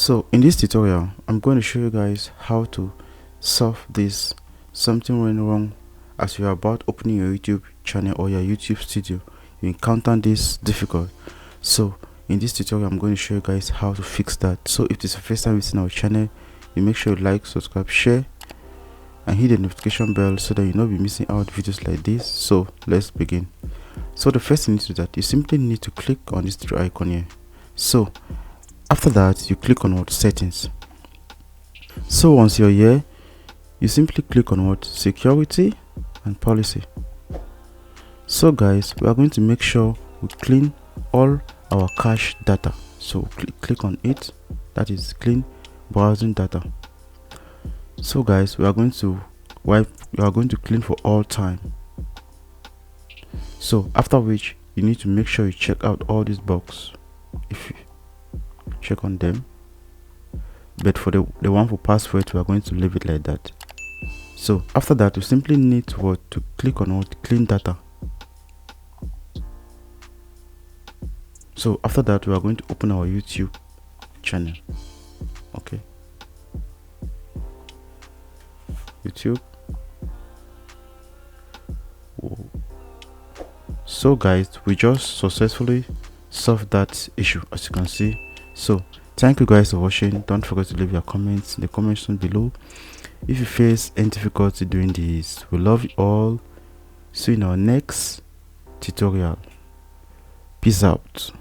So in this tutorial, I'm going to show you guys how to solve this something went wrong as you're about opening your YouTube channel or your YouTube studio. You encounter this difficult. So in this tutorial, I'm going to show you guys how to fix that. So if this is the first time visiting our channel, you make sure you like, subscribe, share, and hit the notification bell so that you'll not be missing out videos like this. So let's begin. So the first thing you need to do that you simply need to click on this three icon here. So after that, you click on what settings. So once you're here, you simply click on what security and policy. So guys, we are going to make sure we clean all our cache data. So click on it, that is clean browsing data. So guys, we are going to clean for all time. So after which, you need to make sure you check out all these boxes. If you check on them, but for the one for password, we are going to leave it like that. So after that, you simply need to click on clean data. So after that, we are going to open our YouTube channel. Okay, YouTube. Whoa. So guys, we just successfully solved that issue, as you can see. So thank you guys for watching. Don't forget to leave your comments in the comment section below if you face any difficulty doing this. We love you all. See you in our next tutorial. Peace out.